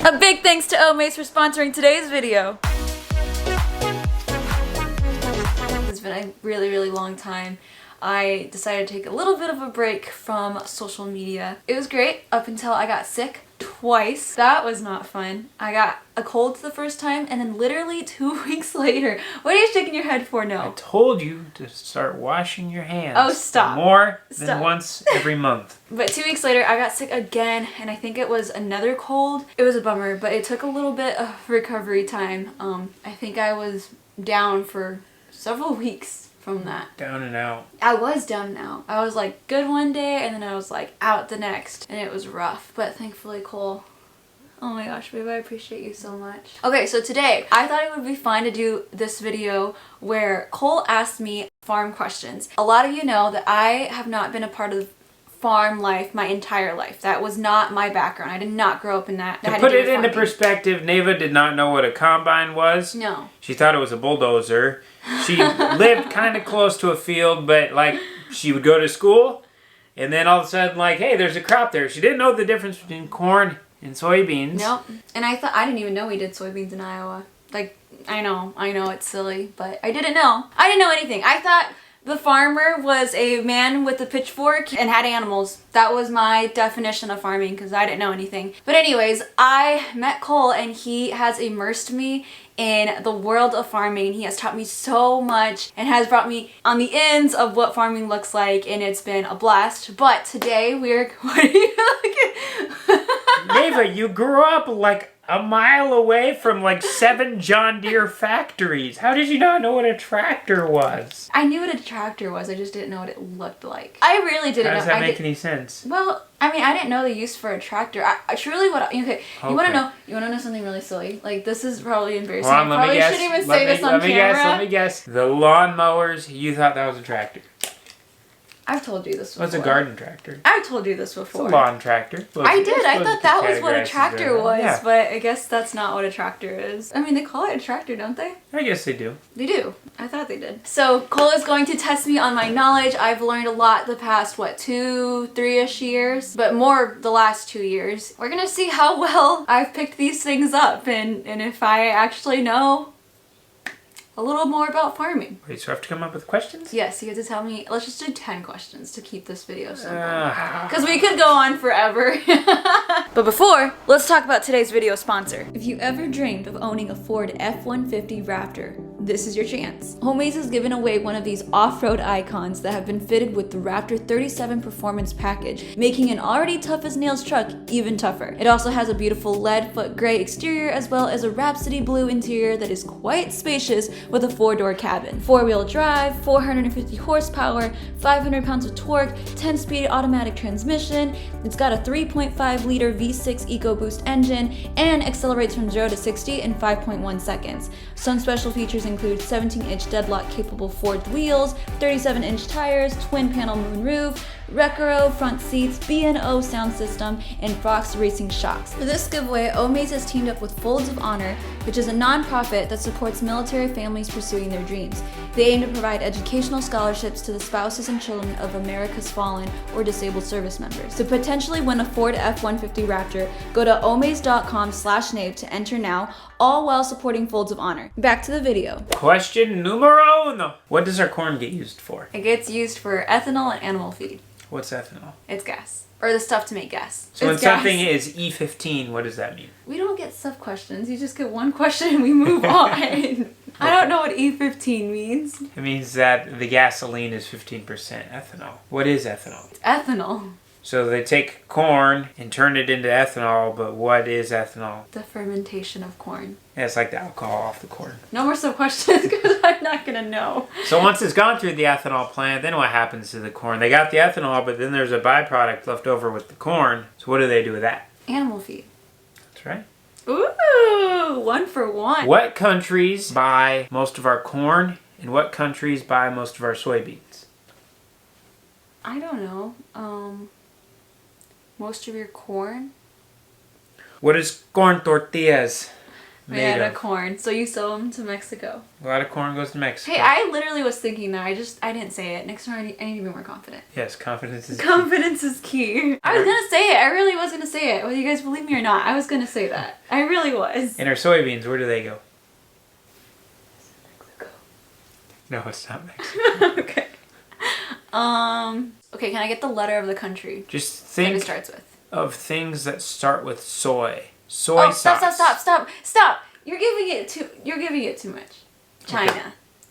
A big thanks to Omaze for sponsoring today's video. It's been a really long time. I decided to take a little bit of a break from social media. It was great up until I got sick twice. That was not fun. I got a cold the first time and then literally 2 weeks later. What are you shaking your head for now? I told you to start washing your hands. Oh, stop. More than once every month. But 2 weeks later, I got sick again, and I think it was another cold. It was a bummer, but it took a little bit of recovery time. I think I was down for several weeks from that. Down and out. I was down and out. I was like good one day, and then I was like out the next, and it was rough. But thankfully, Cole, oh my gosh, babe, I appreciate you so much. Okay, so today, I thought it would be fun to do this video where Cole asked me farm questions. A lot of you know that I have not been a part of farm life my entire life. That was not my background. I did not grow up in that. To put it into perspective, Nave did not know what a combine was. No. She thought it was a bulldozer. She lived kind of close to a field, but like she would go to school and then all of a sudden like, hey, there's a crop there. She didn't know the difference between corn and soybeans. Nope. And I didn't even know we did soybeans in Iowa. Like, I know it's silly, but I didn't know. I didn't know anything. I thought the farmer was a man with a pitchfork and had animals. That was my definition of farming because I didn't know anything. But anyways, I met Cole and he has immersed me in the world of farming. He has taught me so much and has brought me on the ends of what farming looks like, and it's been a blast. But today we're... What are you looking? Nave, you grew up like a mile away from like 7 John Deere factories. How did you not know what a tractor was? I knew what a tractor was, I just didn't know what it looked like. I really didn't know. How does that make any sense? Well, I mean, I didn't know the use for a tractor. I truly what you want to know something really silly? Like, this is probably embarrassing. Hold on, I probably shouldn't even say this on camera. Let me guess. The lawnmowers, you thought that was a tractor. I've told you this before. What's a garden tractor? I've told you this before. It's a lawn tractor. I did. I thought that was what a tractor was, yeah. but I guess that's not what a tractor is. I mean, they call it a tractor, don't they? I guess they do. They do. I thought they did. So Cole is going to test me on my knowledge. I've learned a lot the past, 2-3-ish years, but more the last 2 years. We're gonna see how well I've picked these things up and if I actually know a little more about farming. Wait, so I have to come up with questions? Yes, you have to tell me. Let's just do 10 questions to keep this video simple. Because we could go on forever. But before, let's talk about today's video sponsor. If you ever dreamed of owning a Ford F-150 Raptor, this is your chance. Omaze has given away one of these off-road icons that have been fitted with the Raptor 37 Performance Package, making an already tough as nails truck even tougher. It also has a beautiful lead foot gray exterior as well as a Rhapsody blue interior that is quite spacious with a 4-door cabin. 4-wheel drive, 450 horsepower, 500 pounds of torque, 10-speed automatic transmission. It's got a 3.5-liter V6 EcoBoost engine and accelerates from 0 to 60 in 5.1 seconds. Some special features include 17-inch deadlock-capable forged wheels, 37-inch tires, twin-panel moonroof, Recaro front seats, B&O sound system, and Fox Racing shocks. For this giveaway, Omaze has teamed up with Folds of Honor, which is a non-profit that supports military families pursuing their dreams. They aim to provide educational scholarships to the spouses and children of America's fallen or disabled service members. To potentially win a Ford F-150 Raptor, go to omaze.com/Nave to enter now, all while supporting Folds of Honor. Back to the video. Question numero uno. What does our corn get used for? It gets used for ethanol and animal feed. What's ethanol? It's gas. Or the stuff to make gas. So when something is E15, what does that mean? We don't get sub-questions. You just get one question and we move on. I don't know what E15 means. It means that the gasoline is 15% ethanol. What is ethanol? It's ethanol. So they take corn and turn it into ethanol, but what is ethanol? The fermentation of corn. Yeah, it's like the alcohol off the corn. No more sub-questions because I'm not going to know. So once it's gone through the ethanol plant, then what happens to the corn? They got the ethanol, but then there's a byproduct left over with the corn. So what do they do with that? Animal feed. That's right. Ooh, 1 for 1. What countries buy most of our corn and what countries buy most of our soybeans? I don't know. Most of your corn? What is corn tortillas? made out of corn. So you sell them to Mexico. A lot of corn goes to Mexico. Hey, I literally was thinking that. I didn't say it. Next time I need to be more confident. Yes, confidence is Confidence is key. I was gonna say it. I really was gonna say it. Whether you guys believe me or not, I was gonna say that. I really was. And our soybeans, where do they go? Mexico. No, it's not Mexico. Okay. Okay, can I get the letter of the country? Just That think it starts with. of things that start with soy. Soy Stop! sauce. Stop! You're giving it too much. China. Okay.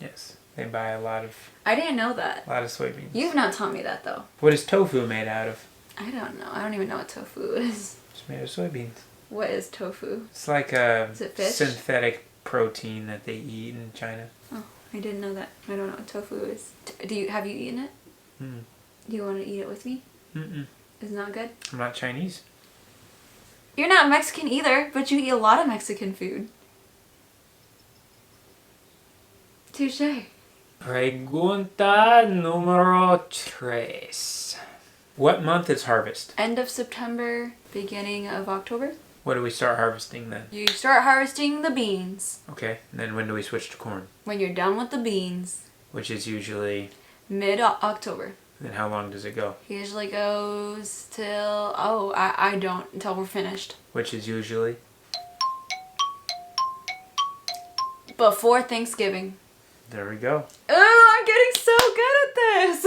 Yes, they buy a lot of I didn't know that. soybeans. You've not taught me that though. What is tofu made out of? I don't know. I don't even know what tofu is. It's made of soybeans. What is tofu? It's like a Is it fish? synthetic protein that they eat in China. Oh, I didn't know that. I don't know what tofu is. Have you eaten it? Mm. Do you want to eat it with me? Mm-mm. Is it not good? I'm not Chinese. You're not Mexican either, but you eat a lot of Mexican food. Touché. Pregunta número 3. What month is harvest? End of September, beginning of October. What do we start harvesting then? You start harvesting the beans. Okay, and then when do we switch to corn? When you're done with the beans, Which is usually, mid-October. then how long does it go? Usually goes till, until we're finished. Which is usually? Before Thanksgiving. There we go. Oh, I'm getting so good at this.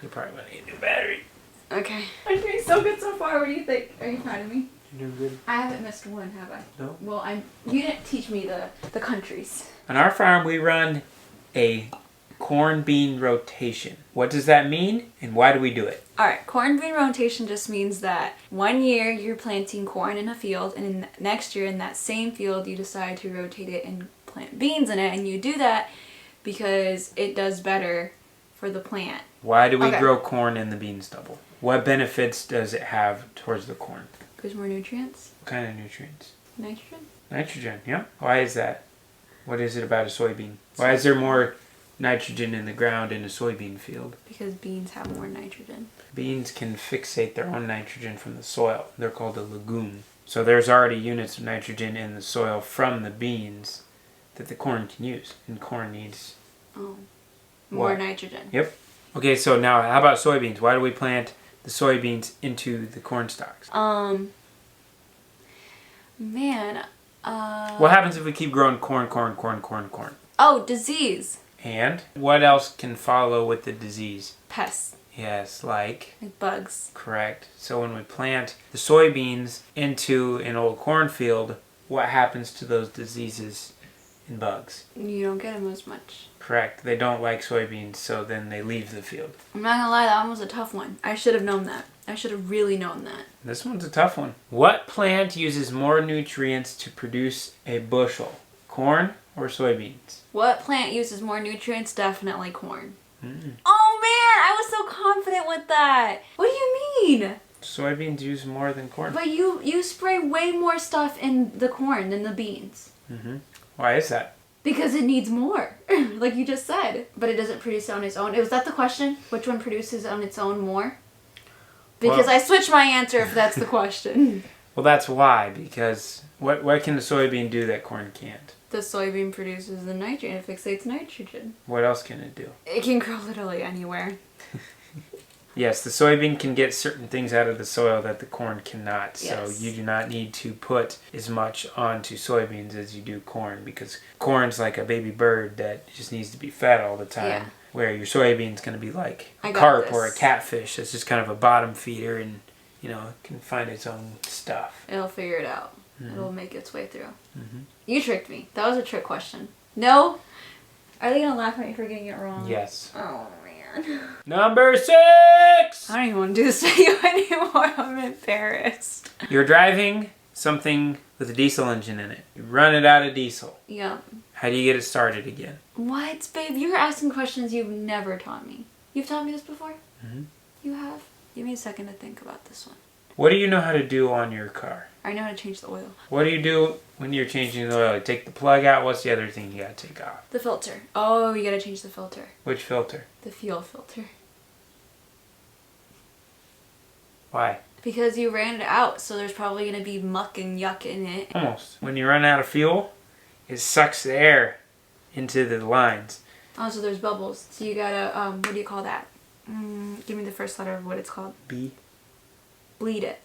You probably want to need a new battery. Okay. I'm doing so good so far. What do you think? Are you proud of me? You're doing good. I haven't missed one, have I? No. Well, you didn't teach me the countries. On our farm, we run a corn bean rotation. What does that mean, and why do we do it? Alright, corn bean rotation just means that one year you're planting corn in a field, and in next year in that same field you decide to rotate it and plant beans in it, and you do that because it does better for the plant. Why do we grow corn in the bean stubble? What benefits does it have towards the corn? Gives more nutrients. What kind of nutrients? Nitrogen. Nitrogen, yeah. Why is that? What is it about a soybean? Why is there more nitrogen in the ground in a soybean field? Because beans have more nitrogen. Beans can fixate their own nitrogen from the soil. They're called a legume. So there's already units of nitrogen in the soil from the beans that the corn can use. And corn needs... More nitrogen. Yep. Okay, so now how about soybeans? Why do we plant the soybeans into the corn stalks? What happens if we keep growing corn? Oh, disease. And what else can follow with the disease? Pests. Yes, like bugs. Correct. So when we plant the soybeans into an old cornfield, what happens to those diseases and bugs? You don't get them as much. Correct. They don't like soybeans, so then they leave the field. I'm not gonna lie, that one was a tough one. I should have known that. I should have really known that. This one's a tough one. What plant uses more nutrients to produce a bushel? Corn or soybeans? What plant uses more nutrients? Definitely corn. Mm. Oh man, I was so confident with that. What do you mean? Soybeans use more than corn. But you spray way more stuff in the corn than the beans. Mm-hmm. Why is that? Because it needs more, like you just said. But it doesn't produce on its own. Was that the question? Which one produces on its own more? Because I switched my answer if that's the question. Well, that's why. Because what can the soybean do that corn can't? The soybean produces the nitrogen. It fixates nitrogen. What else can it do? It can grow literally anywhere. Yes, the soybean can get certain things out of the soil that the corn cannot. Yes. So you do not need to put as much onto soybeans as you do corn, because corn's like a baby bird that just needs to be fed all the time. Yeah. Where your soybean's going to be like a I got carp this. or a catfish that's just kind of a bottom feeder and, you know, can find its own stuff. It'll figure it out. Mm-hmm. It'll make its way through. Mm-hmm. You tricked me. That was a trick question. No? Are they going to laugh at me for getting it wrong? Yes. Oh, man. Number 6! I don't even want to do this to you anymore. I'm embarrassed. You're driving something with a diesel engine in it. You run it out of diesel. Yep. How do you get it started again? What? Babe, you're asking questions you've never taught me. You've taught me this before? Mm-hmm. You have? Give me a second to think about this one. What do you know how to do on your car? I know how to change the oil. What do you do when you're changing the oil? You take the plug out. What's the other thing you gotta take off? The filter. Oh, you gotta change the filter. Which filter? The fuel filter. Why? Because you ran it out, so there's probably going to be muck and yuck in it. Almost. When you run out of fuel, it sucks the air into the lines. Oh, so there's bubbles. So you gotta, what do you call that? Give me the first letter of what it's called. B. Bleed it.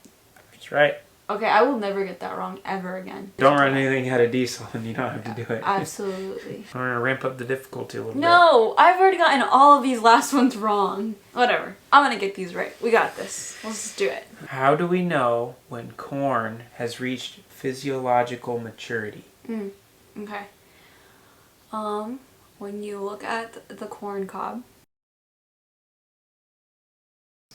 That's right. Okay, I will never get that wrong ever again. Don't run anything out of diesel and you don't have to do it. Absolutely. I'm going to ramp up the difficulty a little bit. No, I've already gotten all of these last ones wrong. Whatever. I'm gonna get these right. We got this. Let's just do it. How do we know when corn has reached physiological maturity? Okay. When you look at the corn cob.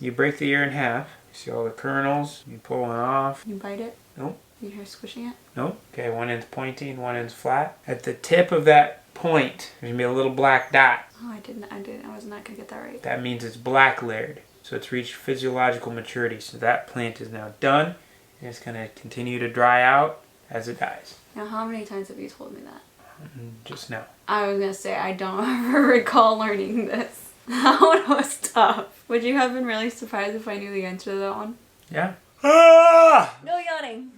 You break the ear in half. You see all the kernels. You pull one off. You bite it. Nope. You hear squishing it. Nope. Okay, one end's pointy and one end's flat. At the tip of that point, there's gonna be a little black dot. Oh, I was not gonna get that right. That means it's black layered. So it's reached physiological maturity. So that plant is now done. And it's gonna continue to dry out as it dies. Now, how many times have you told me that? Just now. I was gonna say, I don't ever recall learning this. That one was tough. Would you have been really surprised if I knew the answer to that one? Yeah. Ah! No yawning.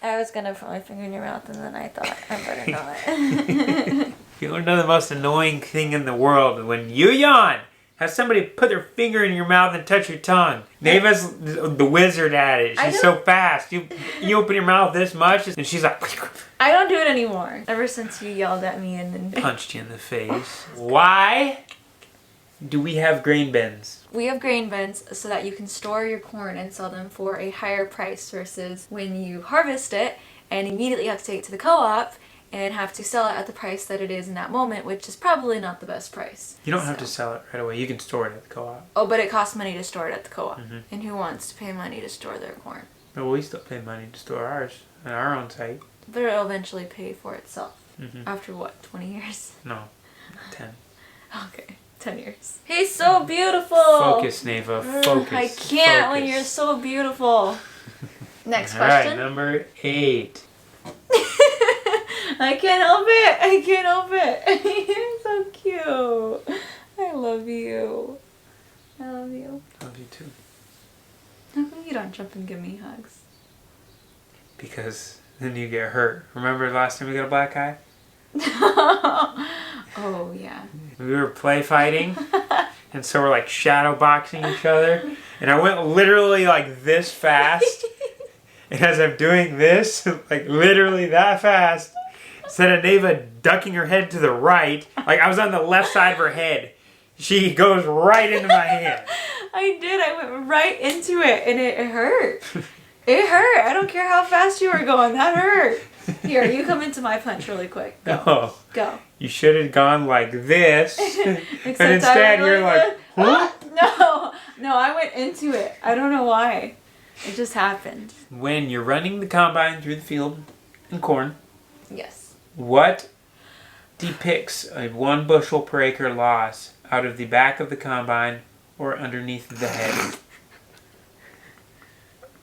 I was gonna put my finger in your mouth and then I thought I better not. You don't know the most annoying thing in the world when you yawn. Have somebody put their finger in your mouth and touch your tongue. Neva's the wizard at it. She's so fast. You open your mouth this much and she's like... I don't do it anymore. Ever since you yelled at me and then... punched you in the face. Why do we have grain bins? We have grain bins so that you can store your corn and sell them for a higher price versus when you harvest it and immediately have to take it to the co-op and have to sell it at the price that it is in that moment, which is probably not the best price. You don't have to sell it right away. You can store it at the co-op. Oh, but it costs money to store it at the co-op. And who wants to pay money to store their corn? Well, we still pay money to store ours on our own site. But it'll eventually pay for itself. After what, 20 years? No, 10. Okay, 10 years. He's so beautiful! Focus, Neva. Focus. I can't when you're so beautiful. Next question. Alright, number 8. I can't help it. I can't help it. You're so cute. I love you. I love you. Love you too. How come you don't jump and give me hugs? Because then you get hurt. Remember the last time we got a black eye? Oh, yeah. We were play fighting. And so we're like shadow boxing each other. And I went literally like this fast. And as I'm doing this, like literally that fast, instead of Neva ducking her head to the right, like I was on the left side of her head, she goes right into my hand. I did. I went right into it and it hurt. It hurt. I don't care how fast you were going. That hurt. Here, you come into my punch really quick. Go. No. Go. You should have gone like this. Except but instead you're like, huh? No, I went into it. I don't know why. It just happened. When you're running the combine through the field in corn, Yes. what depicts a 1 bushel per acre loss out of the back of the combine or underneath the head?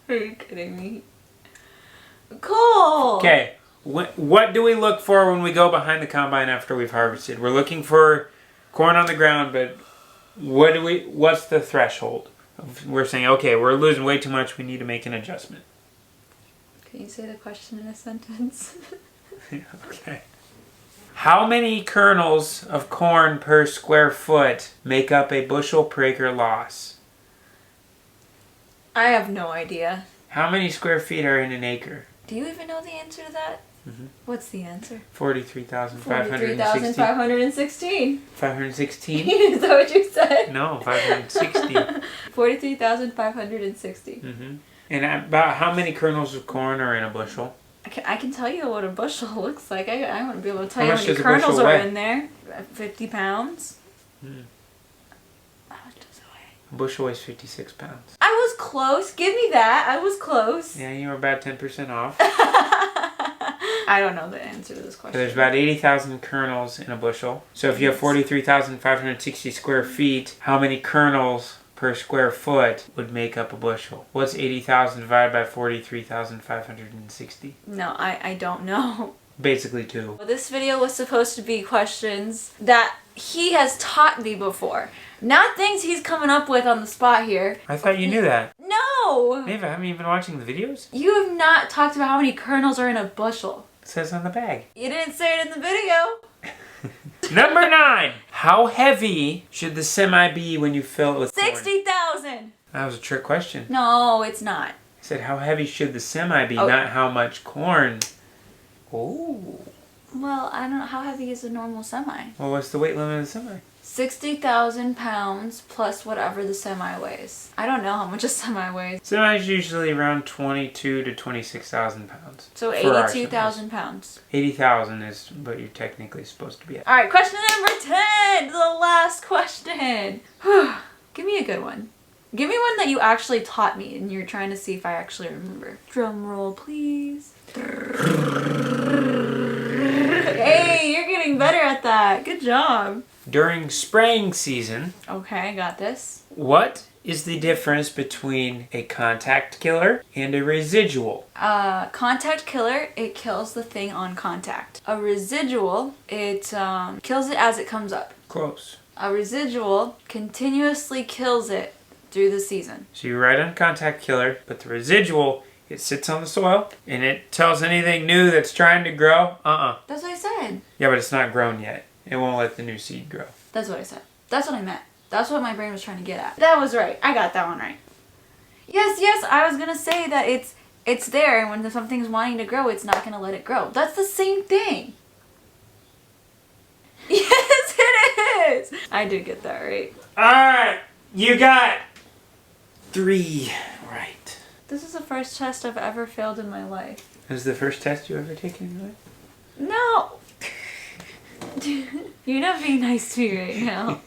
Are you kidding me? Cool! Okay, what do we look for when we go behind the combine after we've harvested? We're looking for corn on the ground, but what's the threshold? We're saying, okay, we're losing way too much, we need to make an adjustment. Can you say the question in a sentence? Okay. How many kernels of corn per square foot make up a bushel per acre loss? I have no idea. How many square feet are in an acre? Do you even know the answer to that? What's the answer? 43,560. 43,516. 516? Is that what you said? No, 560. 43,560. And about how many kernels of corn are in a bushel? I can tell you what a bushel looks like. I wouldn't be able to tell How you much how many does a kernels bushel are weigh? in there. 50 pounds. How much does it weigh? A bushel weighs 56 pounds. I was close. Give me that. I was close. Yeah, you were about 10% off. I don't know the answer to this question. So there's about 80,000 kernels in a bushel. So if you have 43,560 square feet, how many kernels per square foot would make up a bushel? What's 80,000 divided by 43,560? No, I don't know. Basically 2. Well, this video was supposed to be questions that he has taught me before. Not things he's coming up with on the spot here. I thought you knew that. No! No! Nave, haven't you been watching the videos? You have not talked about how many kernels are in a bushel. It says on the bag. You didn't say it in the video. Number 9. How heavy should the semi be when you fill it with corn? 60,000. That was a trick question. No, it's not. I said how heavy should the semi be, Oh. not how much corn. Oh. Well, I don't know. How heavy is a normal semi? Well, what's the weight limit of the semi? 60,000 pounds plus whatever the semi weighs. I don't know how much a semi weighs. Semi is usually around 22 to 26,000 pounds. So for our 82,000 pounds. 80,000 is what you're technically supposed to be at. Alright, question number 10! The last question! Give me a good one. Give me one that you actually taught me and you're trying to see if I actually remember. Drum roll, please. Hey, you're getting better at that. Good job. During spraying season, Okay, got this. what is the difference between a contact killer and a residual? Contact killer, it kills the thing on contact. A residual, it kills it as it comes up. Close. A residual continuously kills it through the season. So you're right on contact killer, but the residual, it sits on the soil and it tells anything new that's trying to grow, That's what I said. Yeah, but it's not grown yet. It won't let the new seed grow. That's what I said. That's what I meant. That's what my brain was trying to get at. That was right. I got that one right. Yes, I was gonna say that it's there, and when something's wanting to grow, it's not gonna let it grow. That's the same thing. Yes, it is. I did get that right. Alright, you got 3 right. This is the first test I've ever failed in my life. This is the first test you ever taken in your life? No. You're not being nice to me right now.